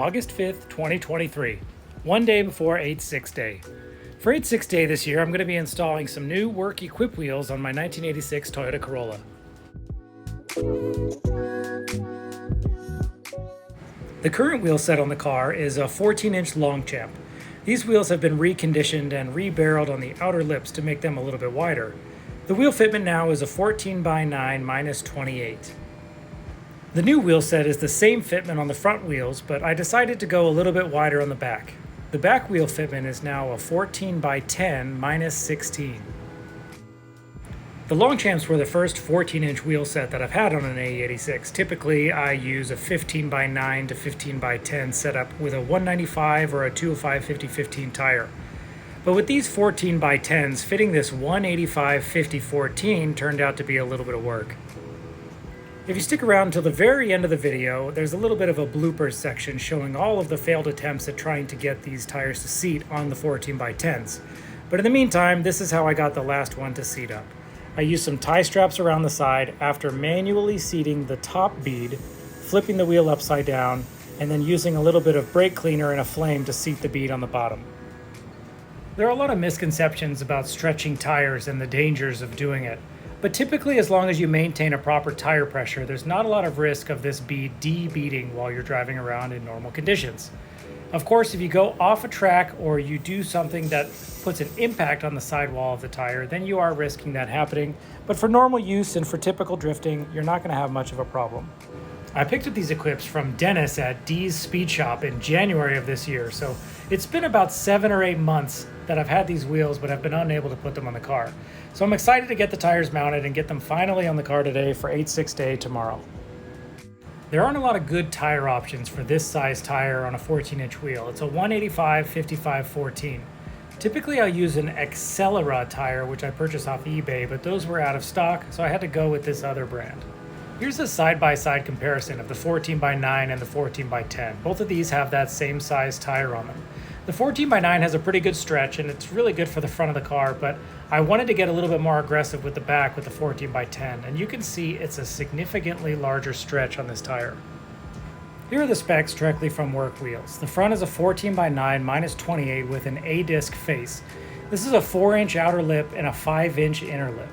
August 5th, 2023, one day before AE86 Day. For AE86 Day this year, I'm going to be installing some new work equip wheels on my 1986 Toyota Corolla. The current wheel set on the car is a 14-inch Longchamp. These wheels have been reconditioned and re-barreled on the outer lips to make them a little bit wider. The wheel fitment now is a 14x9 minus 28. The new wheel set is the same fitment on the front wheels, but I decided to go a little bit wider on the back. The back wheel fitment is now a 14x10 minus 16. The Longchamps were the first 14-inch wheel set that I've had on an AE86. Typically, I use a 15x9 to 15x10 setup with a 195 or a 205 50/15 tire. But with these 14x10s, fitting this 185 50/14 turned out to be a little bit of work. If you stick around until the very end of the video, there's a little bit of a bloopers section showing all of the failed attempts at trying to get these tires to seat on the 14x10s. But in the meantime, this is how I got the last one to seat up. I used some tie straps around the side after manually seating the top bead, flipping the wheel upside down, and then using a little bit of brake cleaner and a flame to seat the bead on the bottom. There are a lot of misconceptions about stretching tires and the dangers of doing it. But typically, as long as you maintain a proper tire pressure, there's not a lot of risk of this bead de-beading while you're driving around in normal conditions. Of course, if you go off a track or you do something that puts an impact on the sidewall of the tire, then you are risking that happening. But for normal use and for typical drifting, you're not going to have much of a problem. I picked up these equips from Dennis at Dee's Speed Shop in January of this year, so it's been about 7 or 8 months that I've had these wheels, but I've been unable to put them on the car. So I'm excited to get the tires mounted and get them finally on the car today for AE86 Day tomorrow. There aren't a lot of good tire options for this size tire on a 14-inch wheel. It's a 185 55/14. Typically I'll use an Accelera tire, which I purchased off eBay, but those were out of stock, so I had to go with this other brand. Here's a side-by-side comparison of the 14x9 and the 14x10. Both of these have that same size tire on them. The 14x9 has a pretty good stretch and it's really good for the front of the car, but I wanted to get a little bit more aggressive with the back with the 14x10, and you can see it's a significantly larger stretch on this tire. Here are the specs directly from Work Wheels. The front is a 14x9 minus 28 with an A-disc face. This is a 4-inch outer lip and a 5-inch inner lip.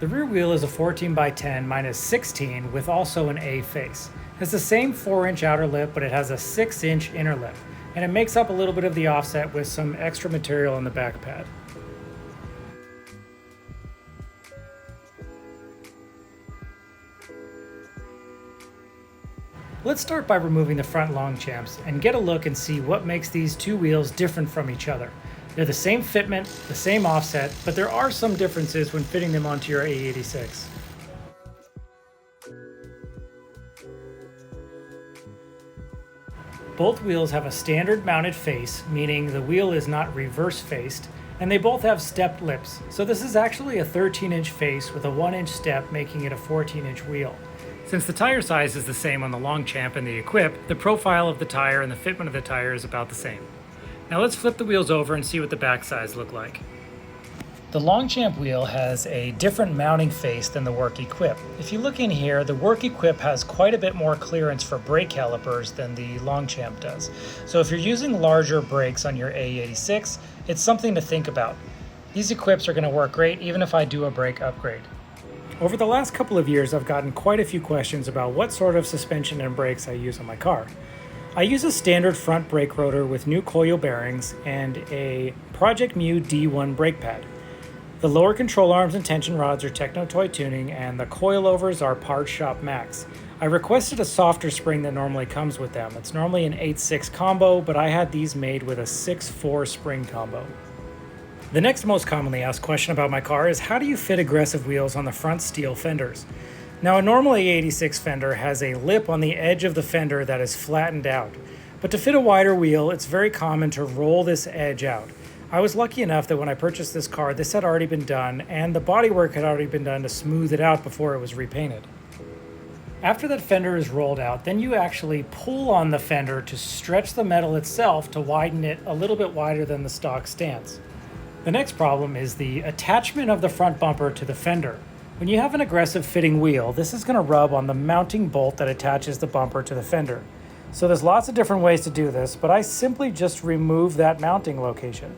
The rear wheel is a 14x10 minus 16 with also an A face. It has the same 4-inch outer lip, but it has a 6-inch inner lip, and it makes up a little bit of the offset with some extra material on the back pad. Let's start by removing the front Longchamps and get a look and see what makes these two wheels different from each other. They're the same fitment, the same offset, but there are some differences when fitting them onto your AE86. Both wheels have a standard mounted face, meaning the wheel is not reverse faced, and they both have stepped lips. So this is actually a 13-inch face with a 1-inch step, making it a 14-inch wheel. Since the tire size is the same on the Longchamp and the Equip, the profile of the tire and the fitment of the tire is about the same. Now let's flip the wheels over and see what the back sides look like. The Longchamp wheel has a different mounting face than the Work Equip. If you look in here, the Work Equip has quite a bit more clearance for brake calipers than the Longchamp does. So if you're using larger brakes on your AE86, it's something to think about. These Equips are going to work great even if I do a brake upgrade. Over the last couple of years, I've gotten quite a few questions about what sort of suspension and brakes I use on my car. I use a standard front brake rotor with new coil bearings and a Project Mu D1 brake pad. The lower control arms and tension rods are Techno Toy tuning, and the coilovers are Parts Shop Max. I requested a softer spring that normally comes with them. It's normally an 8/6 combo, but I had these made with a 6/4 spring combo. The next most commonly asked question about my car is, how do you fit aggressive wheels on the front steel fenders? Now, a normal AE86 fender has a lip on the edge of the fender that is flattened out. But to fit a wider wheel, it's very common to roll this edge out. I was lucky enough that when I purchased this car, this had already been done, and the bodywork had already been done to smooth it out before it was repainted. After that fender is rolled out, then you actually pull on the fender to stretch the metal itself to widen it a little bit wider than the stock stance. The next problem is the attachment of the front bumper to the fender. When you have an aggressive fitting wheel, this is going to rub on the mounting bolt that attaches the bumper to the fender. So there's lots of different ways to do this, but I simply just remove that mounting location.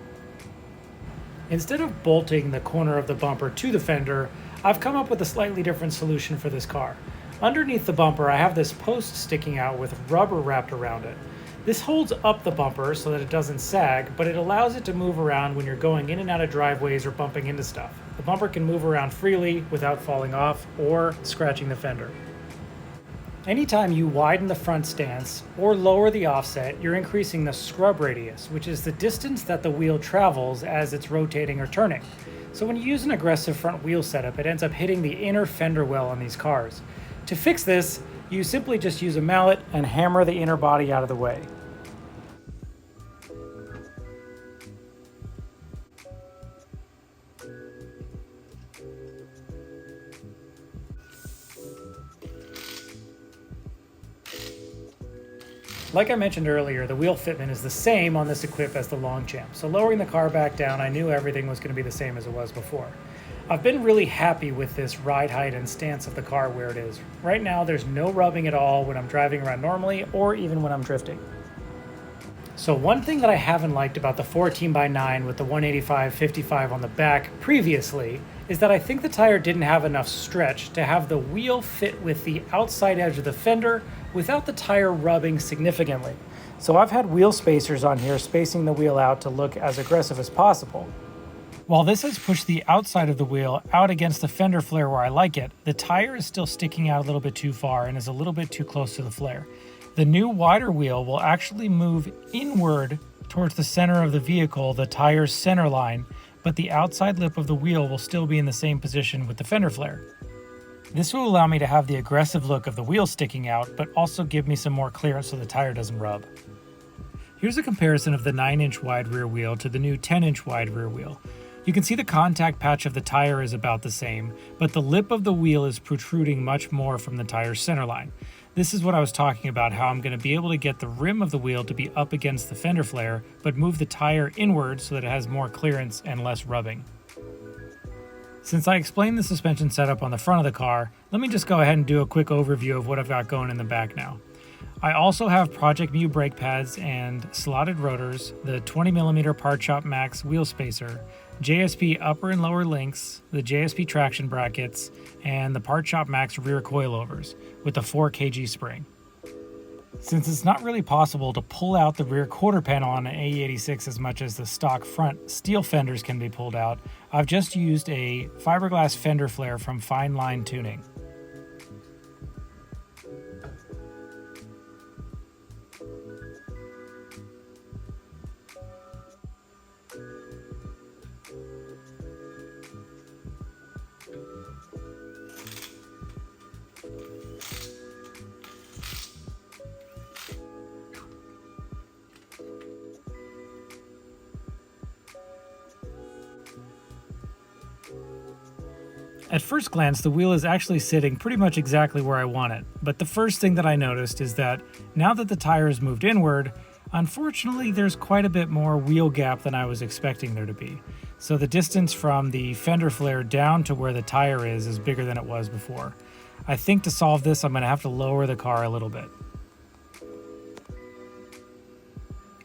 Instead of bolting the corner of the bumper to the fender, I've come up with a slightly different solution for this car. Underneath the bumper, I have this post sticking out with rubber wrapped around it. This holds up the bumper so that it doesn't sag, but it allows it to move around when you're going in and out of driveways or bumping into stuff. The bumper can move around freely without falling off or scratching the fender. Anytime you widen the front stance or lower the offset, you're increasing the scrub radius, which is the distance that the wheel travels as it's rotating or turning. So when you use an aggressive front wheel setup, it ends up hitting the inner fender well on these cars. To fix this, you simply just use a mallet and hammer the inner body out of the way. Like I mentioned earlier, the wheel fitment is the same on this equip as the Longchamp, so lowering the car back down, I knew everything was going to be the same as it was before. I've been really happy with this ride height and stance of the car where it is. Right now, there's no rubbing at all when I'm driving around normally or even when I'm drifting. So one thing that I haven't liked about the 14x9 with the 185/55 on the back previously is that I think the tire didn't have enough stretch to have the wheel fit with the outside edge of the fender without the tire rubbing significantly. So I've had wheel spacers on here spacing the wheel out to look as aggressive as possible. While this has pushed the outside of the wheel out against the fender flare where I like it, the tire is still sticking out a little bit too far and is a little bit too close to the flare. The new wider wheel will actually move inward towards the center of the vehicle, the tire's center line, but the outside lip of the wheel will still be in the same position with the fender flare. This will allow me to have the aggressive look of the wheel sticking out, but also give me some more clearance so the tire doesn't rub. Here's a comparison of the 9-inch wide rear wheel to the new 10-inch wide rear wheel. You can see the contact patch of the tire is about the same, but the lip of the wheel is protruding much more from the tire's center line. This is what I was talking about, how I'm going to be able to get the rim of the wheel to be up against the fender flare, but move the tire inward so that it has more clearance and less rubbing. Since I explained the suspension setup on the front of the car, let me just go ahead and do a quick overview of what I've got going in the back now. I also have Project Mu brake pads and slotted rotors, the 20mm Part Shop Max wheel spacer, JSP upper and lower links, the JSP traction brackets, and the Part Shop Max rear coilovers with the 4 kg spring. Since it's not really possible to pull out the rear quarter panel on an AE86 as much as the stock front steel fenders can be pulled out, I've just used a fiberglass fender flare from Fine Line Tuning. At first glance, the wheel is actually sitting pretty much exactly where I want it, but the first thing that I noticed is that now that the tire has moved inward, unfortunately there's quite a bit more wheel gap than I was expecting there to be. So the distance from the fender flare down to where the tire is bigger than it was before. I think to solve this, I'm going to have to lower the car a little bit.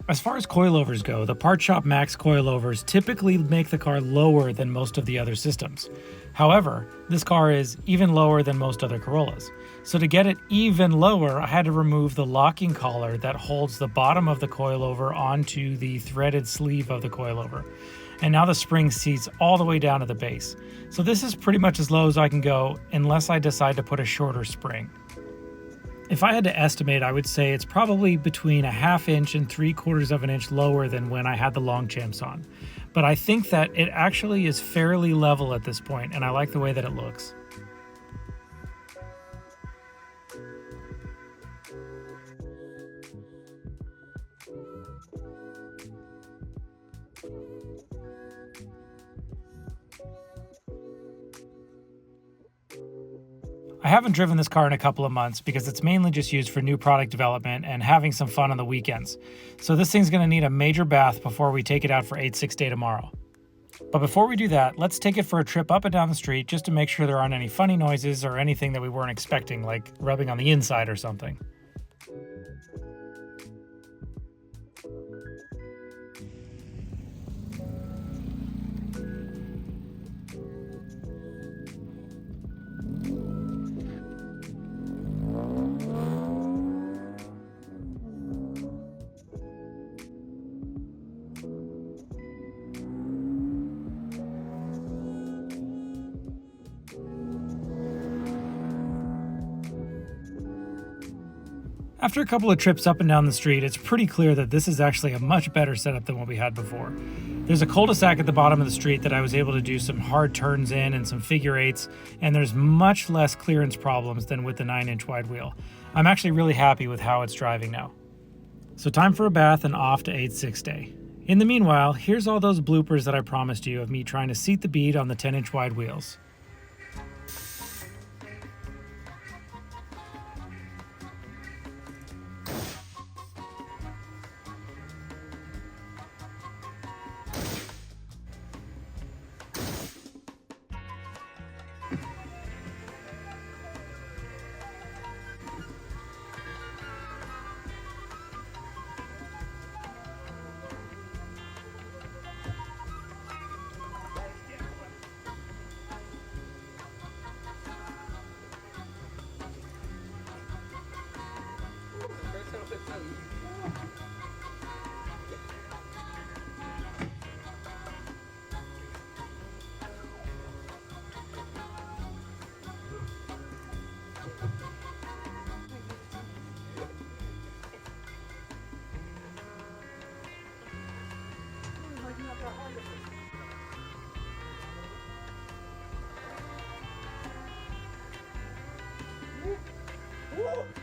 As far as coilovers go, the Part Shop Max coilovers typically make the car lower than most of the other systems. However, this car is even lower than most other Corollas. So to get it even lower, I had to remove the locking collar that holds the bottom of the coilover onto the threaded sleeve of the coilover. And now the spring seats all the way down to the base. So this is pretty much as low as I can go unless I decide to put a shorter spring. If I had to estimate, I would say it's probably between 1/2 inch and 3/4 of an inch lower than when I had the Longchamps on. But I think that it actually is fairly level at this point, and I like the way that it looks. I haven't driven this car in a couple of months because it's mainly just used for new product development and having some fun on the weekends. So this thing's going to need a major bath before we take it out for 8-6 day tomorrow. But before we do that, let's take it for a trip up and down the street just to make sure there aren't any funny noises or anything that we weren't expecting, like rubbing on the inside or something. After a couple of trips up and down the street, it's pretty clear that this is actually a much better setup than what we had before. There's a cul-de-sac at the bottom of the street that I was able to do some hard turns in and some figure eights, and there's much less clearance problems than with the 9-inch wide wheel. I'm actually really happy with how it's driving now. So time for a bath and off to 86 day. In the meanwhile, here's all those bloopers that I promised you of me trying to seat the bead on the 10-inch wide wheels. Woo!